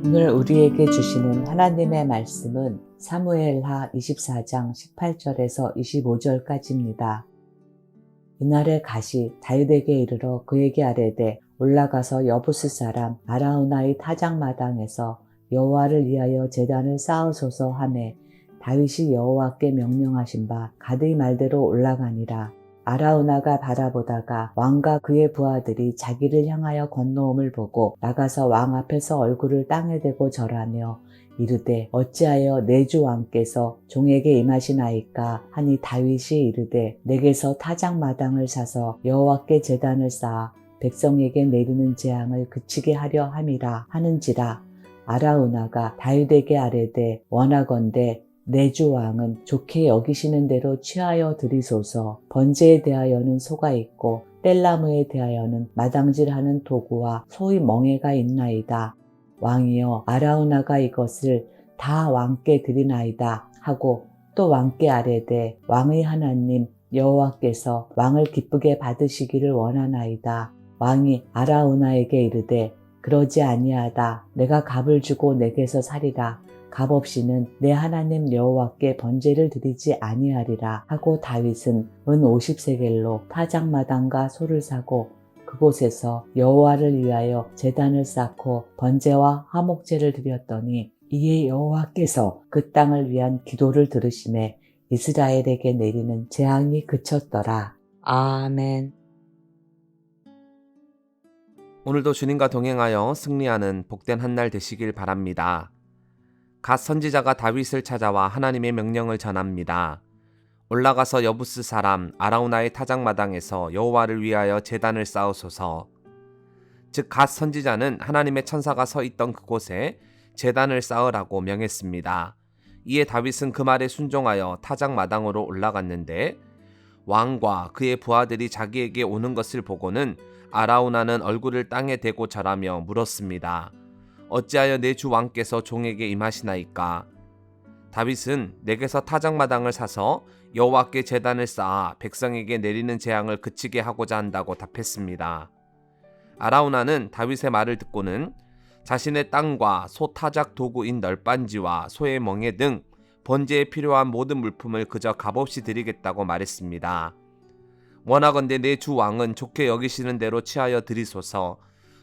오늘 우리에게 주시는 하나님의 말씀은 사무엘하 24장 18절에서 25절까지입니다. 이날에 갓이 다윗에게 이르러 그에게 아뢰되 올라가서 여부스 사람 아라우나의 타작마당에서 여호와를 위하여 제단을 쌓으소서 하매 다윗이 여호와께 명령하신 바 갓의 말대로 올라가니라. 아라우나가 바라보다가 왕과 그의 부하들이 자기를 향하여 건너옴을 보고 나가서 왕 앞에서 얼굴을 땅에 대고 절하며 이르되 어찌하여 내 주 왕께서 종에게 임하시나이까 하니 다윗이 이르되 내게서 타작마당을 사서 여호와께 제단을 쌓아 백성에게 내리는 재앙을 그치게 하려 함이라 하는지라. 아라우나가 다윗에게 아뢰되 원하건대 내 주 왕은 좋게 여기시는 대로 취하여 드리소서. 번제에 대하여는 소가 있고 뗄나무에 대하여는 마당질하는 도구와 소의 멍에가 있나이다. 왕이여 아라우나가 이것을 다 왕께 드리나이다 하고 또 왕께 아뢰되 왕의 하나님 여호와께서 왕을 기쁘게 받으시기를 원하나이다. 왕이 아라우나에게 이르되 그러지 아니하다. 내가 값을 주고 내게서 살이라. 값없이는 내 하나님 여호와께 번제를 드리지 아니하리라 하고 다윗은 은 50세겔로 타작마당과 소를 사고 그곳에서 여호와를 위하여 제단을 쌓고 번제와 화목제를 드렸더니 이에 여호와께서 그 땅을 위한 기도를 들으시매 이스라엘에게 내리는 재앙이 그쳤더라. 아멘. 오늘도 주님과 동행하여 승리하는 복된 한 날 되시길 바랍니다. 갓 선지자가 다윗을 찾아와 하나님의 명령을 전합니다. 올라가서 여부스 사람 아라우나의 타작마당에서 여호와를 위하여 제단을 쌓으소서. 즉 갓 선지자는 하나님의 천사가 서 있던 그곳에 제단을 쌓으라고 명했습니다. 이에 다윗은 그 말에 순종하여 타작마당으로 올라갔는데 왕과 그의 부하들이 자기에게 오는 것을 보고는 아라우나는 얼굴을 땅에 대고 절하며 물었습니다. 어찌하여 내 주 왕께서 종에게 임하시나이까? 다윗은 내게서 타작마당을 사서 여호와께 제단을 쌓아 백성에게 내리는 재앙을 그치게 하고자 한다고 답했습니다. 아라우나는 다윗의 말을 듣고는 자신의 땅과 소 타작 도구인 널빤지와 소의 멍에 등 번제에 필요한 모든 물품을 그저 값없이 드리겠다고 말했습니다. 원하건대 내 주 왕은 좋게 여기시는 대로 취하여 드리소서.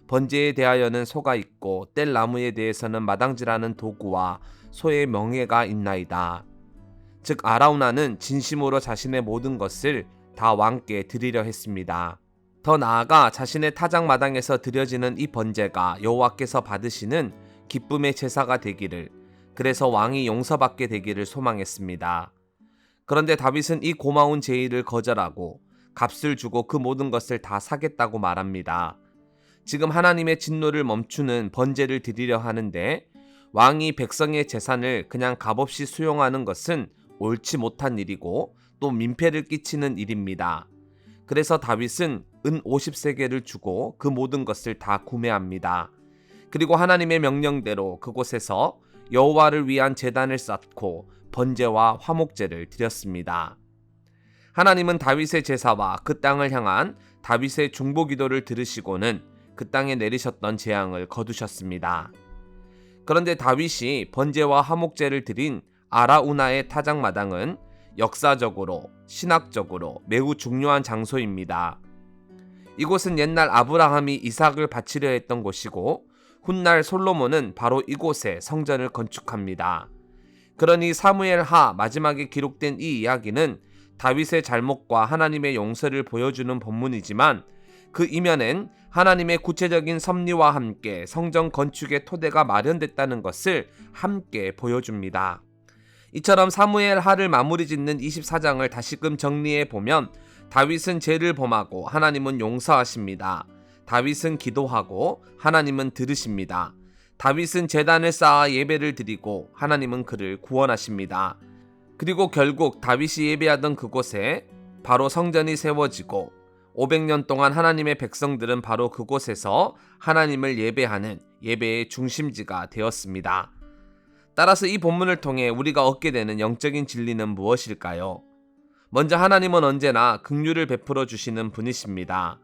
번제에 대하여는 소가 있고 뗄 나무에 대해서는 마당질하는 도구와 소의 멍에가 있나이다. 즉 아라우나는 진심으로 자신의 모든 것을 다 왕께 드리려 했습니다. 더 나아가 자신의 타작마당에서 드려지는 이 번제가 여호와께서 받으시는 기쁨의 제사가 되기를, 그래서 왕이 용서받게 되기를 소망했습니다. 그런데 다윗은 이 고마운 제의를 거절하고 값을 주고 그 모든 것을 다 사겠다고 말합니다. 지금 하나님의 진노를 멈추는 번제를 드리려 하는데 왕이 백성의 재산을 그냥 값없이 수용하는 것은 옳지 못한 일이고 또 민폐를 끼치는 일입니다. 그래서 다윗은 은 50세겔을 주고 그 모든 것을 다 구매합니다. 그리고 하나님의 명령대로 그곳에서 여호와를 위한 제단을 쌓고 번제와 화목제를 드렸습니다. 하나님은 다윗의 제사와 그 땅을 향한 다윗의 중보기도를 들으시고는 그 땅에 내리셨던 재앙을 거두셨습니다. 그런데 다윗이 번제와 화목제를 드린 아라우나의 타작마당은 역사적으로, 신학적으로 매우 중요한 장소입니다. 이곳은 옛날 아브라함이 이삭을 바치려 했던 곳이고 훗날 솔로몬은 바로 이곳에 성전을 건축합니다. 그러니 사무엘하 마지막에 기록된 이 이야기는 다윗의 잘못과 하나님의 용서를 보여주는 본문이지만 그 이면엔 하나님의 구체적인 섭리와 함께 성전 건축의 토대가 마련됐다는 것을 함께 보여줍니다. 이처럼 사무엘하를 마무리 짓는 24장을 다시금 정리해 보면 다윗은 죄를 범하고 하나님은 용서하십니다. 다윗은 기도하고 하나님은 들으십니다. 다윗은 제단을 쌓아 예배를 드리고 하나님은 그를 구원하십니다. 그리고 결국 다윗이 예배하던 그곳에 바로 성전이 세워지고 500년 동안 하나님의 백성들은 바로 그곳에서 하나님을 예배하는 예배의 중심지가 되었습니다. 따라서 이 본문을 통해 우리가 얻게 되는 영적인 진리는 무엇일까요? 먼저 하나님은 언제나 긍휼을 베풀어 주시는 분이십니다.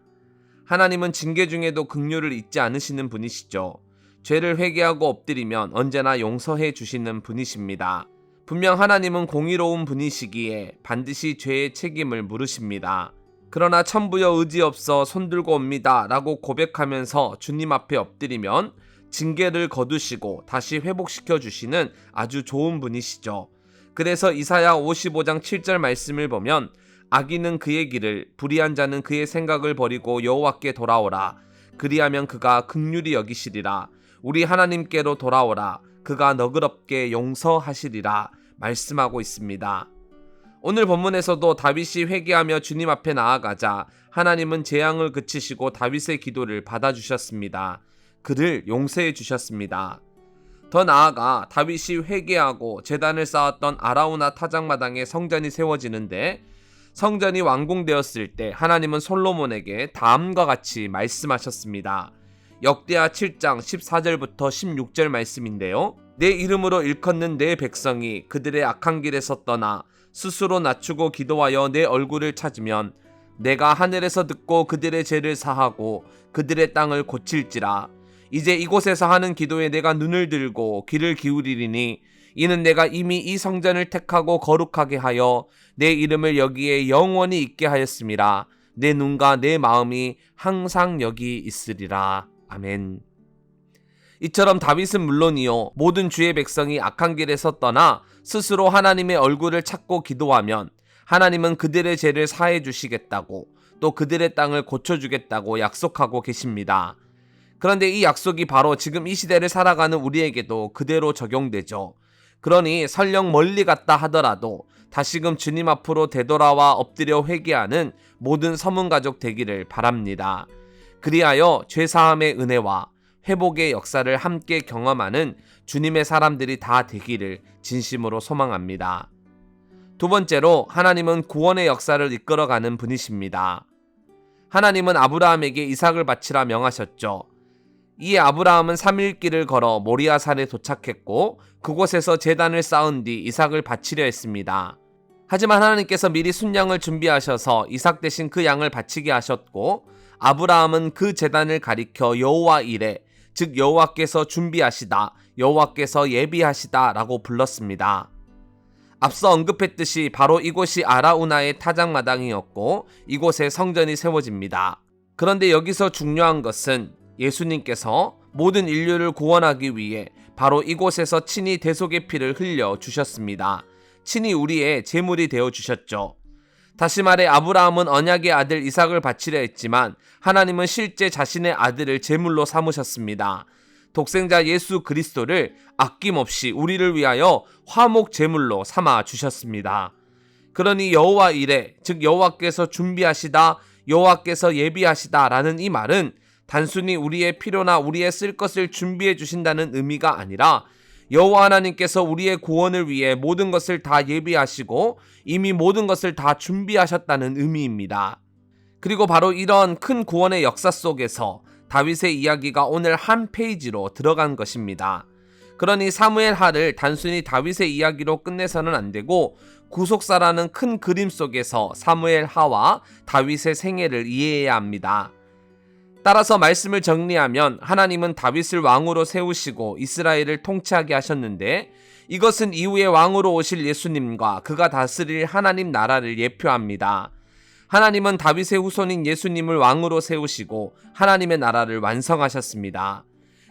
하나님은 징계 중에도 긍휼을 잊지 않으시는 분이시죠. 죄를 회개하고 엎드리면 언제나 용서해 주시는 분이십니다. 분명 하나님은 공의로운 분이시기에 반드시 죄의 책임을 물으십니다. 그러나 천부여 의지 없어 손들고 옵니다 라고 고백하면서 주님 앞에 엎드리면 징계를 거두시고 다시 회복시켜 주시는 아주 좋은 분이시죠. 그래서 이사야 55장 7절 말씀을 보면 악인은 그의 길을, 불의한 자는 그의 생각을 버리고 여호와께 돌아오라. 그리하면 그가 긍휼히 여기시리라. 우리 하나님께로 돌아오라. 그가 너그럽게 용서하시리라 말씀하고 있습니다. 오늘 본문에서도 다윗이 회개하며 주님 앞에 나아가자 하나님은 재앙을 그치시고 다윗의 기도를 받아주셨습니다. 그를 용서해 주셨습니다. 더 나아가 다윗이 회개하고 제단을 쌓았던 아라우나 타작마당에 성전이 세워지는데 성전이 완공되었을 때 하나님은 솔로몬에게 다음과 같이 말씀하셨습니다. 역대하 7장 14절부터 16절 말씀인데요. 내 이름으로 일컫는 내 백성이 그들의 악한 길에서 떠나 스스로 낮추고 기도하여 내 얼굴을 찾으면 내가 하늘에서 듣고 그들의 죄를 사하고 그들의 땅을 고칠지라. 이제 이곳에서 하는 기도에 내가 눈을 들고 귀를 기울이리니 이는 내가 이미 이 성전을 택하고 거룩하게 하여 내 이름을 여기에 영원히 있게 하였음이라. 내 눈과 내 마음이 항상 여기 있으리라. 아멘. 이처럼 다윗은 물론이요 모든 주의 백성이 악한 길에서 떠나 스스로 하나님의 얼굴을 찾고 기도하면 하나님은 그들의 죄를 사해 주시겠다고 또 그들의 땅을 고쳐주겠다고 약속하고 계십니다. 그런데 이 약속이 바로 지금 이 시대를 살아가는 우리에게도 그대로 적용되죠. 그러니 설령 멀리 갔다 하더라도 다시금 주님 앞으로 되돌아와 엎드려 회개하는 모든 서문가족 되기를 바랍니다. 그리하여 죄사함의 은혜와 회복의 역사를 함께 경험하는 주님의 사람들이 다 되기를 진심으로 소망합니다. 두 번째로 하나님은 구원의 역사를 이끌어가는 분이십니다. 하나님은 아브라함에게 이삭을 바치라 명하셨죠. 이에 아브라함은 3일 길을 걸어 모리아산에 도착했고 그곳에서 제단을 쌓은 뒤 이삭을 바치려 했습니다. 하지만 하나님께서 미리 순양을 준비하셔서 이삭 대신 그 양을 바치게 하셨고 아브라함은 그 제단을 가리켜 여호와 이레, 즉 여호와께서 준비하시다, 여호와께서 예비하시다 라고 불렀습니다. 앞서 언급했듯이 바로 이곳이 아라우나의 타작마당이었고 이곳에 성전이 세워집니다. 그런데 여기서 중요한 것은 예수님께서 모든 인류를 구원하기 위해 바로 이곳에서 친히 대속의 피를 흘려 주셨습니다. 친히 우리의 제물이 되어 주셨죠. 다시 말해 아브라함은 언약의 아들 이삭을 바치려 했지만 하나님은 실제 자신의 아들을 제물로 삼으셨습니다. 독생자 예수 그리스도를 아낌없이 우리를 위하여 화목 제물로 삼아 주셨습니다. 그러니 여호와 이레, 즉 여호와께서 준비하시다, 여호와께서 예비하시다 라는 이 말은 단순히 우리의 필요나 우리의 쓸 것을 준비해 주신다는 의미가 아니라 여호와 하나님께서 우리의 구원을 위해 모든 것을 다 예비하시고 이미 모든 것을 다 준비하셨다는 의미입니다. 그리고 바로 이런 큰 구원의 역사 속에서 다윗의 이야기가 오늘 한 페이지로 들어간 것입니다. 그러니 사무엘하를 단순히 다윗의 이야기로 끝내서는 안 되고 구속사라는 큰 그림 속에서 사무엘하와 다윗의 생애를 이해해야 합니다. 따라서 말씀을 정리하면 하나님은 다윗을 왕으로 세우시고 이스라엘을 통치하게 하셨는데 이것은 이후에 왕으로 오실 예수님과 그가 다스릴 하나님 나라를 예표합니다. 하나님은 다윗의 후손인 예수님을 왕으로 세우시고 하나님의 나라를 완성하셨습니다.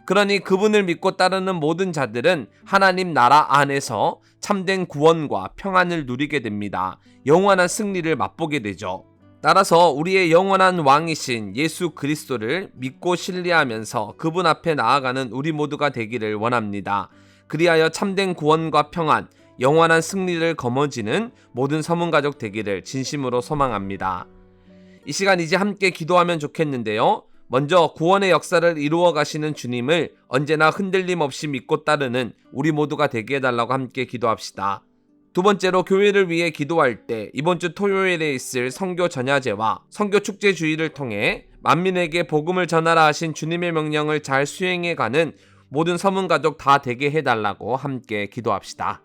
그러니 그분을 믿고 따르는 모든 자들은 하나님 나라 안에서 참된 구원과 평안을 누리게 됩니다. 영원한 승리를 맛보게 되죠. 따라서 우리의 영원한 왕이신 예수 그리스도를 믿고 신뢰하면서 그분 앞에 나아가는 우리 모두가 되기를 원합니다. 그리하여 참된 구원과 평안, 영원한 승리를 거머쥐는 모든 서문가족 되기를 진심으로 소망합니다. 이 시간 이제 함께 기도하면 좋겠는데요. 먼저 구원의 역사를 이루어 가시는 주님을 언제나 흔들림 없이 믿고 따르는 우리 모두가 되게 해달라고 함께 기도합시다. 두 번째로 교회를 위해 기도할 때 이번 주 토요일에 있을 선교 전야제와 선교 축제 주일을 통해 만민에게 복음을 전하라 하신 주님의 명령을 잘 수행해 가는 모든 서문가족 다 되게 해달라고 함께 기도합시다.